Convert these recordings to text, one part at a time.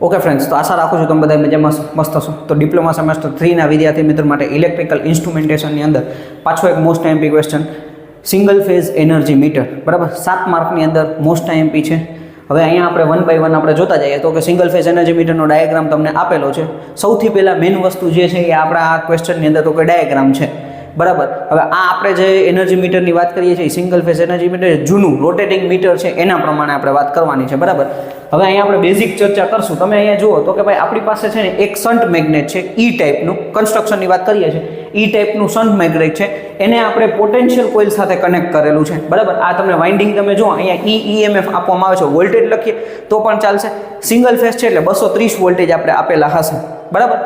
Okay friends, તો આશા રાખું છું તમે બધા મજામાં મસ્ત હશો. તો ડિપ્લોમા સેમેસ્ટર 3ના વિદ્યાર્થી મિત્રો માટે ઇલેક્ટ્રિકલ ઇન્સ્ટ્રુમેન્ટેશનની અંદર પાછો એક most IMP question, single phase energy metre. બરાબર, 7 માર્કની અંદર મોસ્ટ આઈએમપી છે. હવે અહીંયા આપણે 1 બાય 1 આપણે જોતા જઈએ. તો કે સિંગલ ફેઝ એનર્જી મીટરનો ડાયાગ્રામ તમને આપેલો છે. સૌથી પહેલાં મેઇન વસ્તુ જે છે એ આપણા આ ક્વેશ્ચનની અંદર તો કે ડાયાગ્રામ છે. બરાબર, હવે આ આપણે જે એનર્જી મીટરની વાત કરીએ છીએ, સિંગલ ફેઝ એનર્જી મીટર જૂનું રોટેટિંગ મીટર છે, એના પ્રમાણે આપણે વાત કરવાની છે. બરાબર, હવે અહીંયા આપણે બેઝિક ચર્ચા કરશું. તમે અહીંયા જુઓ તો કે ભાઈ આપણી પાસે છે ને એક શન્ટ મેગ્નેટ છે, ઈ ટાઈપનું. કન્સ્ટ્રક્શનની વાત કરીએ છીએ, ઈ ટાઈપનું શન્ટ મેગ્નેટ છે, એને આપણે પોટેન્શિયલ કોઇલ સાથે કનેક્ટ કરેલું છે. બરાબર, આ તમને વાઇન્ડિંગ તમે જુઓ અહીંયા ઈએમએફ આપવામાં આવે છે, વોલ્ટેજ લખીએ તો પણ ચાલશે. સિંગલ ફેઝ છે એટલે 230 વોલ્ટેજ આપણે આપેલા હશે. બરાબર,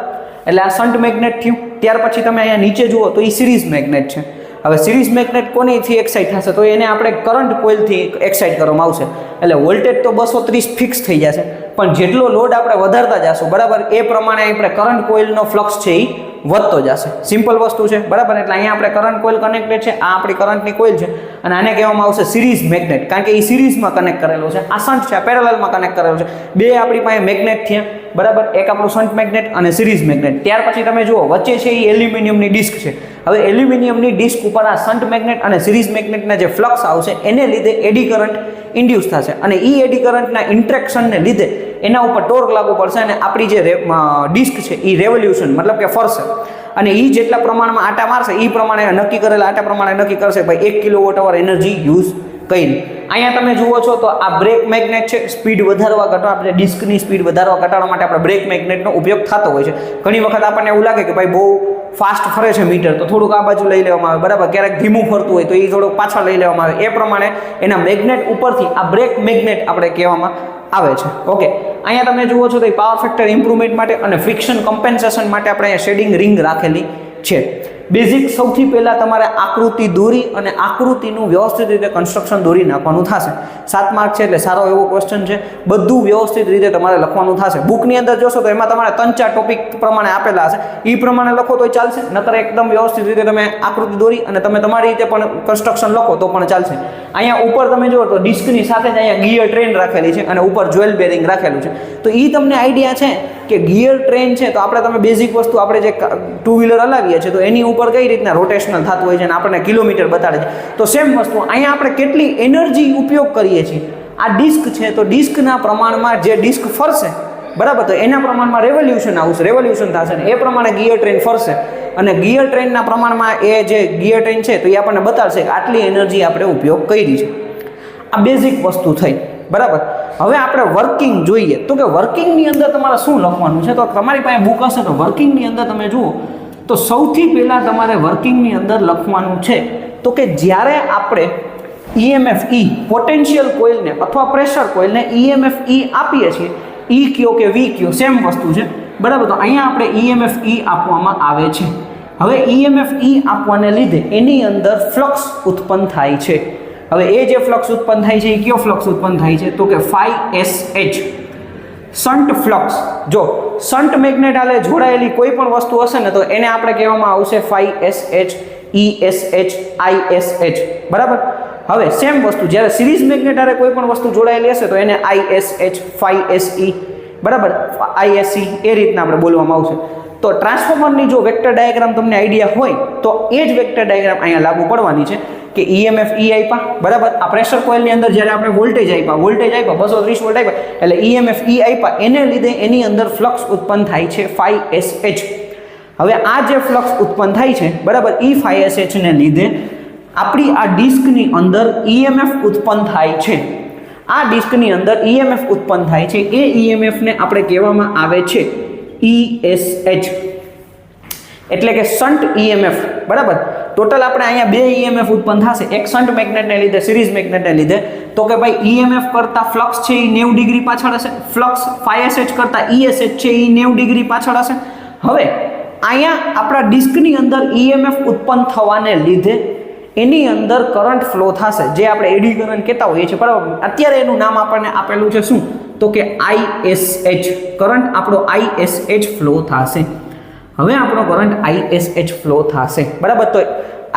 એટલે આ શન્ટ મેગ્નેટ થયું. ત્યાર પછી તમે અહીંયા નીચે જુઓ તો એ સિરીઝ મેગ્નેટ છે. હવે સિરીઝ મેગ્નેટ કોનીથી એક્સાઇટ થશે? તો એને આપણે કરંટ કોઇલથી એક્સાઇટ કરવામાં આવશે. એટલે વોલ્ટેજ તો 230 ફિક્સ થઈ જશે, પણ જેટલો લોડ આપણે વધારતા જશું, બરાબર, એ પ્રમાણે આપણે કરંટ કોઇલનો ફ્લક્સ છે એ વધતો જશે. સિમ્પલ વસ્તુ છે. બરાબર, એટલે અહીંયા આપણે કરંટ કોઇલ કનેક્ટેડ છે, આ આપણી કરંટની કોઇલ છે, અને આને કહેવામાં આવશે સિરીઝ મેગ્નેટ, કારણ કે એ સિરીઝમાં કનેક્ટ કરેલો છે. આ શન્ટ છે, પેરેલલમાં કનેક્ટ કરેલો છે. બે આપણી પાસે મેગ્નેટ થયા. બરાબર, એક આપણું શન્ટ મેગ્નેટ અને સિરીઝ મેગ્નેટ. ત્યાર પછી તમે જુઓ વચ્ચે છે એ એલ્યુમિનિયમની ડિસ્ક છે. હવે એલ્યુમિનિયમની ડિસ્ક ઉપર આ શન્ટ મેગ્નેટ અને સિરીઝ મેગ્નેટના જે ફ્લક્સ આવશે એને લીધે એડી કરંટ ઇન્ડ્યુસ થશે, અને એ એડી કરંટના ઇન્ટ્રેક્શનને લીધે એના ઉપર ટોર્ક લાગુ પડશે, અને આપણી જે ડિસ્ક છે એ રેવોલ્યુશન મતલબ કે ફરશે, અને એ જેટલા પ્રમાણમાં આટા મારશે એ પ્રમાણે નક્કી કરેલા આટા પ્રમાણે નક્કી કરશે ભાઈ 1 કિલોવોટ એનર્જી યુઝ કરી. અહીંયા તમે જુઓ છો તો આ બ્રેક મેગ્નેટ છે. સ્પીડ વધારવા ઘટાડવા, આપણે ડિસ્કની સ્પીડ વધારવા ઘટાડવા માટે આપણે બ્રેક મેગ્નેટનો ઉપયોગ થતો હોય છે. ઘણી વખત આપણને એવું લાગે કે ભાઈ બહુ ફાસ્ટ ફરે છે મીટર, તો થોડુંક આ બાજુ લઈ લેવામાં આવે. બરાબર, ક્યારેક ધીમું ફરતું હોય તો એ થોડુંક પાછળ લઈ લેવામાં આવે. એ પ્રમાણે એના મેગ્નેટ ઉપરથી આ બ્રેક મેગ્નેટ આપણે કહેવામાં આવે છે. ઓકે, અહીંયા તમે જુઓ છો તો એ પાવર ફેક્ટર ઇમ્પ્રુવમેન્ટ માટે અને ફ્રિક્શન કમ્પેન્સેશન માટે આપણે અહીંયા શેડિંગ રિંગ રાખેલી છે. બેઝિક સૌથી પહેલાં તમારે આકૃતિ દોરી અને આકૃતિનું વ્યવસ્થિત રીતે કન્સ્ટ્રક્શન દોરી નાખવાનું થશે. 7 માર્ક છે એટલે સારો એવો ક્વેશ્ચન છે. બધું વ્યવસ્થિત રીતે તમારે લખવાનું થશે. બુકની અંદર જોશો તો એમાં તમારે 3-4 ટોપિક પ્રમાણે આપેલા હશે, એ પ્રમાણે લખો તો ચાલશે. નકર એકદમ વ્યવસ્થિત રીતે તમે આકૃતિ દોરી અને તમે તમારી રીતે પણ કન્સ્ટ્રક્શન લખો તો પણ ચાલશે. અહીંયા ઉપર તમે જુઓ તો ડિસ્કની સાથે જ અહીંયા ગિયર ટ્રેન રાખેલી છે, અને ઉપર જ્વેલ બેરિંગ રાખેલું છે. તો એ તમને આઈડિયા છે કે ગિયર ટ્રેન છે તો આપણે તમે બેઝિક વસ્તુ આપણે જે 2 વ્હીલર હલાવીએ છીએ તો એની ઉપર કઈ રીતના રોટેશનલ થતું હોય છે અને આપણને કિલોમીટર બતાડે છે. તો સેમ વસ્તુ અહીંયા આપણે કેટલી એનર્જી ઉપયોગ કરીએ છીએ. આ ડિસ્ક છે તો ડિસ્કના પ્રમાણમાં જે ડિસ્ક ફરશે, બરાબર, તો એના પ્રમાણમાં રેવોલ્યુશન આવશે, રેવોલ્યુશન થશે, ને એ પ્રમાણે ગિયર ટ્રેન ફરશે, અને ગિયર ટ્રેનના પ્રમાણમાં એ જે ગિયર ટ્રેન છે તો એ આપણને બતાડશે કે આટલી એનર્જી આપણે ઉપયોગ કરી છે. આ બેઝિક વસ્તુ થઈ. બરાબર, હવે આપણે વર્કિંગ જોઈએ. તો કે વર્કિંગની અંદર તમારે શું લખવાનું છે? તો તમારી પાસે બુક હશે તો વર્કિંગની અંદર તમે જુઓ તો સૌથી પહેલાં તમારે વર્કિંગની અંદર લખવાનું છે તો કે જ્યારે આપણે ઈએમએફ ઈ પોટેન્શિયલ કોઇલને અથવા પ્રેશર કોઇલને ઈએમએફ ઈ આપીએ છીએ, ઈ કયો કે વી કયો સેમ વસ્તુ છે. બરાબર, તો અહીંયા આપણે ઈએમએફ ઈ આપવામાં આવે છે. હવે ઈએમએફ ઈ આપવાને લીધે એની અંદર ફ્લક્સ ઉત્પન્ન થાય છે. હવે એ જે ફ્લક્સ ઉત્પન્ન થાય છે એ કયો ફ્લક્સ ઉત્પન્ન થાય છે? તો કે φSH, શન્ટ ફ્લક્સ. જો શન્ટ મેગ્નેટ આલે જોડાયેલી કોઈ પણ વસ્તુ હશે ને તો એને આપણે કહેવામાં આવશે φSH, ESH, ISH. બરાબર, હવે સેમ વસ્તુ જ્યારે સિરીઝ મેગ્નેટ આલે કોઈ પણ વસ્તુ જોડાયેલી હશે તો એને ISH, φSE, બરાબર, ISE એ રીતના આપણે બોલવામાં આવશે. તો ટ્રાન્સફોર્મરની જો વેક્ટર ડાયાગ્રામ તમને આઈડિયા હોય તો એ જ વેક્ટર ડાયાગ્રામ અહીંયા લાગુ પડવાની છે કે ઈએમએફ ઈ આપ્યા, બરાબર, આ પ્રેશર કોઇલની અંદર જ્યારે આપણે વોલ્ટેજ આપ્યા 230 વોલ્ટ આપ્યા એટલે ઈએમએફ ઈ આપ્યા, એને લીધે એની અંદર ફ્લક્સ ઉત્પન્ન થાય છે φSH. હવે આ જે ફ્લક્સ ઉત્પન્ન થાય છે, બરાબર, ઈ φSH ને લીધે આપણી આ ડિસ્કની અંદર ઈએમએફ ઉત્પન્ન થાય છે. આ ડિસ્કની અંદર ઈએમએફ ઉત્પન્ન થાય છે, એ ઈએમએફને આપણે કહેવામાં આવે છે ESH, એટલે કે શન્ટ ઈએમએફ. બરાબર, ટોટલ આપણે અહીંયા 2 ઈએમએફ ઉત્પન્ન થશે, એક શન્ટ મેગ્નેટને લીધે, સિરીઝ મેગ્નેટને લીધે. તો કે ભાઈ ઈએમએફ કરતાં ફ્લક્સ છે એ 90 ડિગ્રી પાછળ હશે, ફ્લક્સ φSH કરતાં ESH છે એ 90 ડિગ્રી પાછળ હશે. હવે અહીંયા આપણા ડિસ્કની અંદર ઈએમએફ ઉત્પન્ન થવાને લીધે એની અંદર કરંટ ફ્લો થશે, જે આપણે એડી કરંટ કહેતા હોઈએ છીએ. બરાબર, અત્યારે એનું નામ આપણને આપેલું છે શું? તો કે ISH. કરંટ આપણો ISH ફ્લો થશે. હવે આપણો કરંટ ISH ફ્લો થશે. બરાબર, તો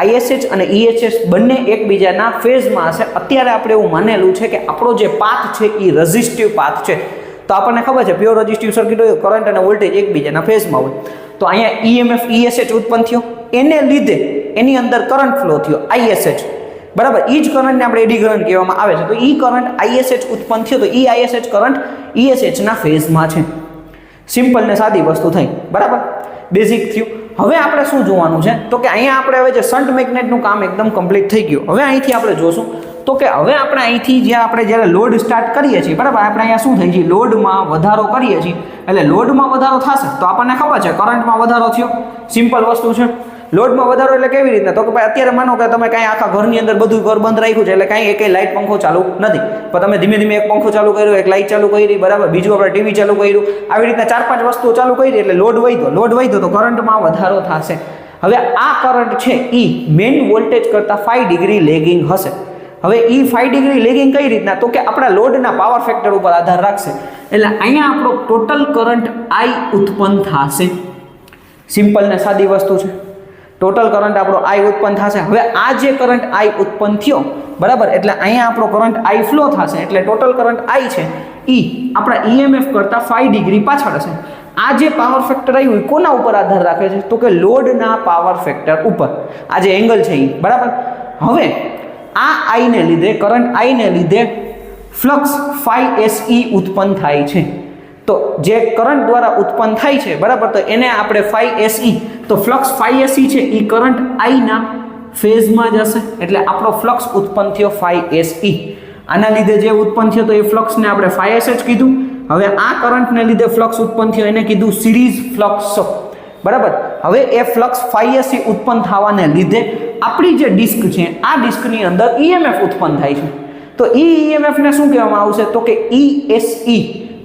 ISH અને EHS બંને એકબીજાના ફેઝમાં હશે. અત્યારે આપણે એવું માનેલું છે કે આપણો જે પાથ છે એ રેઝિસ્ટિવ પાથ છે. તો આપણને ખબર છે પ્યોર રેઝિસ્ટિવ સર્કિટ હોય કરંટ અને વોલ્ટેજ એકબીજાના ફેઝમાં હોય. તો અહીંયા EMF ESH ઉત્પન્ન થયો, એને લીધે એની અંદર કરંટ ફ્લો થયો ISH, બરાબર. એ જ કરંટને આપણે એડી કરંટ કહેવામાં આવે છે. તો એ કરંટ ISH ઉત્પન્ન થયો, તો એ ISH કરંટ ESHના ફેઝમાં છે. સિમ્પલ ને સાદી વસ્તુ થઈ, બરાબર, બેઝિક થયું. હવે આપણે શું જોવાનું છે તો કે અહીંયા આપણે હવે જે શન્ટ મેગ્નેટનું કામ એકદમ કમ્પ્લીટ થઈ ગયું. હવે અહીંથી આપણે જોશું તો કે હવે આપણે અહીંથી જ્યાં આપણે જ્યારે લોડ સ્ટાર્ટ કરીએ છીએ, બરાબર, આપણે અહીંયા શું થઈ છે, લોડમાં વધારો કરીએ છીએ. એટલે લોડમાં વધારો થશે તો આપણને ખબર છે કરંટમાં વધારો થયો. સિમ્પલ વસ્તુ છે. લોડમાં વધારો એટલે કેવી રીતના, તો કે ભાઈ અત્યારે માનો કે તમે કાંઈ આખા ઘરની અંદર બધું ઘર બંધ રાખ્યું છે, એટલે કાંઈ એકેય લાઇટ પંખો ચાલુ નથી, પણ તમે ધીમે ધીમે એક પંખો ચાલુ કર્યો, એક લાઇટ ચાલુ કરી, બરાબર, બીજું આપણે ટીવી ચાલુ કર્યું, આવી રીતના 4-5 વસ્તુઓ ચાલુ કરી, એટલે લોડ વધ્યો તો કરંટમાં વધારો થશે. હવે આ કરંટ છે એ મેઇન વોલ્ટેજ કરતાં 5 ડિગ્રી લેગિંગ હશે. હવે એ 5 ડિગ્રી લેગિંગ કઈ રીતના, તો કે આપણા લોડના પાવર ફેક્ટર ઉપર આધાર રાખશે. એટલે અહીંયા આપણો ટોટલ કરંટ I ઉત્પન્ન થશે. સિમ્પલ ને સાદી વસ્તુ છે. ટોટલ કરંટ આપણો I ઉત્પન્ન થશે. હવે આ જે કરંટ I ઉત્પન્ન થયો, બરાબર, એટલે અહીંયા આપણો કરંટ I ફ્લો થશે. એટલે ટોટલ કરંટ I છે એ આપણા EMF કરતાં 5 ડિગ્રી પાછળ હશે. આ જે પાવર ફેક્ટર આવ્યું એ કોના ઉપર આધાર રાખે છે, તો કે લોડના પાવર ફેક્ટર ઉપર. આ જે એંગલ છે એ, બરાબર. હવે આ I ને લીધે, કરંટ I ને લીધે ફ્લક્સ ϕSE ઉત્પન્ન થાય છે. તો જે કરંટ દ્વારા ઉત્પન્ન થાય છે, બરાબર, તો એને આપણે ϕSE, તો ફ્લક્સ ϕSE છે એ કરંટ I ના ફેઝમાં જ હશે. એટલે આપણો ફ્લક્સ ઉત્પન્ન થયો ϕSE. આના લીધે જે ઉત્પન્ન થયો તો એ ફ્લક્સને આપણે ϕSH કીધું. હવે આ કરંટને લીધે ફ્લક્સ ઉત્પન્ન થયો એને કીધું સિરીઝ ફ્લક્સ, બરાબર. હવે એ ફ્લક્સ ϕSE ઉત્પન્ન થવાને લીધે આપણી જે ડિસ્ક છે આ ડિસ્કની અંદર EMF ઉત્પન્ન થાય છે. તો એ EMF ને શું કહેવામાં આવશે, તો કે ESE.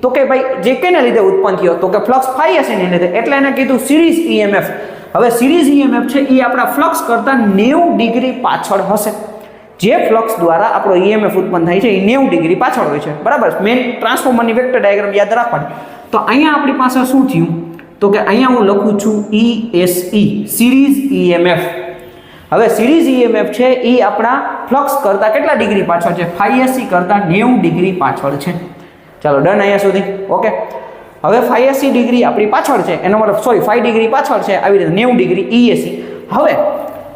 તો કે ભાઈ જે કેને લીધે ઉત્પન્ન થયો, તો કે ફ્લક્સ ϕSE ને લીધે, એટલે એને કીધું સિરીઝ EMF. હવે સિરીઝ EMF છે એ આપણા ફ્લક્સ કરતાં 90 ડિગ્રી પાછળ હશે. જે ફ્લક્સ દ્વારા આપણો EMF ઉત્પન્ન થાય છે એ 90 ડિગ્રી પાછળ હોય છે, બરાબર. મેઇન ટ્રાન્સફોર્મરની વેક્ટર ડાયાગ્રામ યાદ રાખવાની. તો અહીંયા આપણી પાસે શું થયું, તો કે અહીંયા હું લખું છું ESE, સિરીઝ EMF. હવે સિરીઝ EMF છે એ આપણા ફ્લક્સ કરતાં કેટલા ડિગ્રી પાછળ છે, ϕSE કરતાં 90 ડિગ્રી પાછળ છે. ચાલો ડન અહીંયા સુધી, ઓકે. હવે ϕSE ડિગ્રી આપણી પાછળ છે, એનો મતલબ 5 ડિગ્રી પાછળ છે, આવી રીતે 90 ડિગ્રી ESE. હવે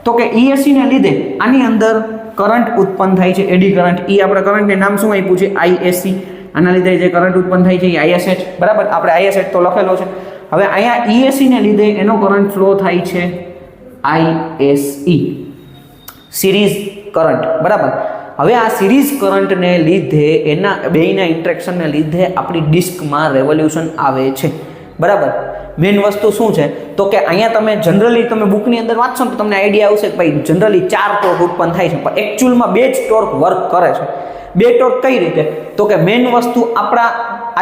તો કે ESE ને લીધે આની અંદર કરંટ ઉત્પન્ન થાય છે, એડી કરંટ. એ આપણે કરંટને નામ શું આપ્યું છે, ISC. આના લીધે જે કરંટ ઉત્પન્ન થાય છે એ ISH, બરાબર. આપણે ISH તો લખેલો છે. હવે અહીંયા ESE ને લીધે એનો કરંટ ફ્લો થાય છે ISE, સિરીઝ કરંટ, બરાબર. હવે આ સિરીઝ કરંટને લીધે એના બેયના ઇન્ટરેક્શનને લીધે આપણી ડિસ્કમાં રેવોલ્યુશન આવે છે, બરાબર. મેઇન વસ્તુ શું છે, તો કે અહીંયા તમે જનરલી તમે બુકની અંદર વાંચશો તો તમને આઈડિયા આવશે કે ભાઈ જનરલી 4 ટોર્ક ઉત્પન્ન થાય છે, પણ એકચ્યુઅલમાં 2 જ ટોર્ક વર્ક કરે છે. 2 ટોર્ક કઈ રીતે, તો કે મેઇન વસ્તુ આપણા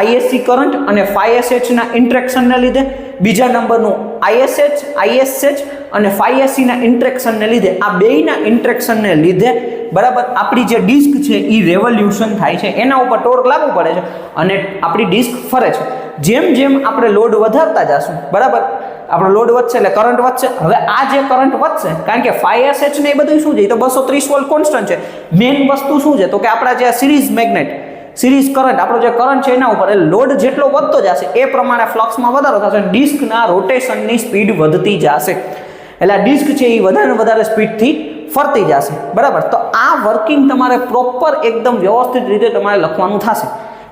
ISC કરંટ અને ϕSH ના ઇન્ટરેક્શનને લીધે, બીજા નંબરનું ISH અને ϕSE ના ઇન્ટરેક્શનને લીધે, આ બેયના ઇન્ટરેક્શનને લીધે, બરાબર, આપણી જે ડિસ્ક છે એ રેવોલ્યુશન થાય છે, એના ઉપર ટોર્ક લાગુ પડે છે અને આપણી ડિસ્ક ફરે છે. જેમ જેમ આપણે લોડ વધારતા જશું, બરાબર, આપણો લોડ વધશે એટલે કરંટ વધશે. હવે આ જે કરંટ વધશે, કારણ કે ϕSH ને એ બધું શું છે, તો 230 વોલ્ટ કોન્સ્ટન્ટ છે. મેઇન વસ્તુ શું છે, તો કે આપણા જે સિરીઝ મેગ્નેટ, સિરીઝ કરંટ, આપણો જે કરંટ છે એના ઉપર લોડ જેટલો વધતો જશે એ પ્રમાણે ફ્લક્સમાં વધારો થશે, ડિસ્કના રોટેશનની સ્પીડ વધતી જશે. એટલે આ ડિસ્ક છે એ વધારે સ્પીડથી ફરતી જશે, બરાબર. તો આ વર્કિંગ તમારે પ્રોપર એકદમ વ્યવસ્થિત રીતે તમારે લખવાનું થશે.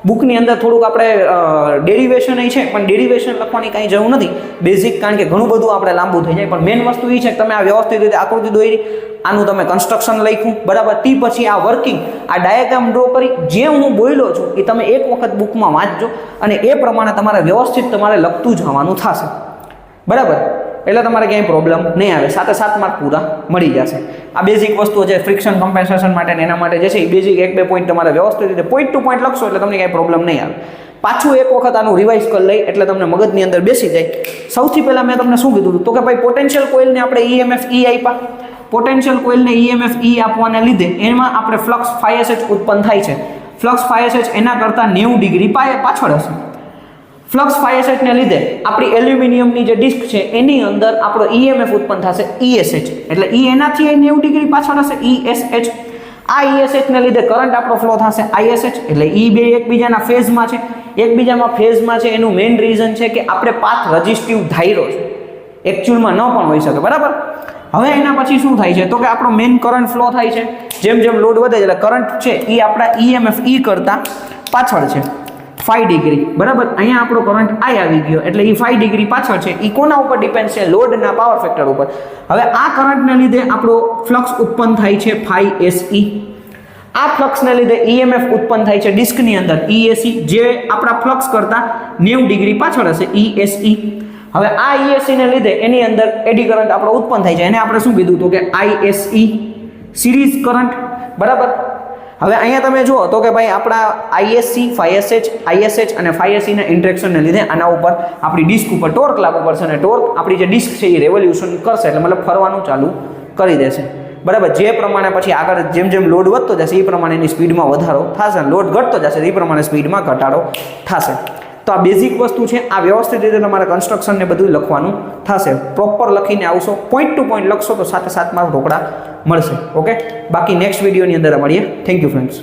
બુકની અંદર થોડુંક આપણે ડેરિવેશન છે, પણ ડેરિવેશન લખવાની કાંઈ જરૂર નથી, બેઝિક, કારણ કે ઘણું બધું આપણે લાંબુ થઈ જાય. પણ મેઇન વસ્તુ એ છે કે તમે આ વ્યવસ્થિત રીતે આકૃતિ દોરી, આનું તમે કન્સ્ટ્રક્શન લખ્યું, બરાબર. તે પછી આ વર્કિંગ, આ ડાયાગ્રામ ડ્રો કરી, જે હું બોલ્યો છું એ તમે એક વખત બુકમાં વાંચજો અને એ પ્રમાણે તમારે વ્યવસ્થિત તમારે લખતું જવાનું થશે, બરાબર. એટલે તમારે ક્યાંય પ્રોબ્લેમ નહીં આવે, 7 માર્ક પૂરા મળી જશે. આ બેઝિક વસ્તુઓ છે ફ્રિક્શન કમ્પેન્સેશન માટે ને એના માટે જે છે એ બેઝિક 1-2 પોઈન્ટ તમારે વ્યવસ્થિત રીતે પોઈન્ટ ટુ પોઈન્ટ લખશો એટલે તમને ક્યાંય પ્રોબ્લેમ નહીં આવે. પાછું એક વખત આનું રિવાઇઝ કરી લઈ એટલે તમને મગજની અંદર બેસી જાય. સૌથી પહેલાં મેં તમને શું કીધું હતું, તો કે ભાઈ પોટેન્શિયલ કોઇલને આપણે EMF E આપ્યા. પોટેન્શિયલ કોઇલને EMF E આપવાને લીધે એમાં આપણે ફ્લક્સ ϕSH ઉત્પન્ન થાય છે. ફ્લક્સ ϕSH એના કરતાં 90 ડિગ્રી પાછળ હશે. ફ્લક્સ ϕSH ને લીધે આપણી એલ્યુમિનિયમની જે ડિસ્ક છે એની અંદર આપણો EMF ઉત્પન્ન થશે ESH, એટલે E એનાથી 90 ડિગ્રી પાછળ હશે ESH. આ ESH ને લીધે કરંટ આપણો ફ્લો થશે ISH, એટલે એ બે એકબીજાના ફેઝમાં છે. એકબીજામાં ફેઝમાં છે એનું મેઇન રીઝન છે કે આપણે પાથ રજિસ્ટિવ ધાર્યો છે, એકચ્યુઅલમાં ન પણ હોઈ શકે, બરાબર. હવે એના પછી શું થાય છે તો કે આપણો મેઇન કરંટ ફ્લો થાય છે, જેમ જેમ લોડ વધે છે એટલે કરંટ છે એ આપણા EMF E કરતાં પાછળ છે 5 ડિગ્રી, બરાબર. અહીંયા આપણો કરંટ I આવી ગયો એટલે એ 5 ડિગ્રી પાછળ છે. એ કોના ઉપર ડિપેન્ડ છે? લોડના પાવર ફેક્ટર ઉપર. હવે આ કરંટને લીધે આપણો ફ્લક્સ ઉત્પન્ન થાય છે phi SE. આ ફ્લક્સને લીધે EMF ઉત્પન્ન થાય છે ડિસ્કની અંદર ESE, જે આપણા ફ્લક્સ કરતાં 90 ડિગ્રી પાછળ હશે ESE. હવે આ ESE ને લીધે એની અંદર એડી કરંટ આપણો ઉત્પન્ન થાય છે, એને આપણે શું કીધું તો કે ISE, સિરીઝ કરંટ, બરાબર. હવે અહીંયા તમે જુઓ તો કે ભાઈ આપણા ISC, ISH અને phi ના ઇન્ટરેક્શનને લીધે આના ઉપર આપણી ડિસ્ક ઉપર ટોર્ક લાગુ પડશે અને ટોર્ક આપણી જે ડિસ્ક છે એ રેવોલ્યુશન કરશે, એટલે મતલબ ફરવાનું ચાલુ કરી દેશે, બરાબર. જે પ્રમાણે પછી આગળ જેમ જેમ લોડ વધતો જશે એ પ્રમાણે એની સ્પીડમાં વધારો થશે, લોડ ઘટતો જશે એ પ્રમાણે સ્પીડમાં ઘટાડો થશે. તો આ બેઝિક વસ્તુ છે, આ વ્યવસ્થિત રીતે તમારે કન્સ્ટ્રક્શન ને બધું લખવાનું થશે. પ્રોપર લખીને આવશો, પોઈન્ટ ટુ પોઈન્ટ લખશો તો સાથે 7 માર્ક રોકડા મળશે. ઓકે, બાકી નેક્સ્ટ વિડીયોની અંદર મળીએ. Thank you friends.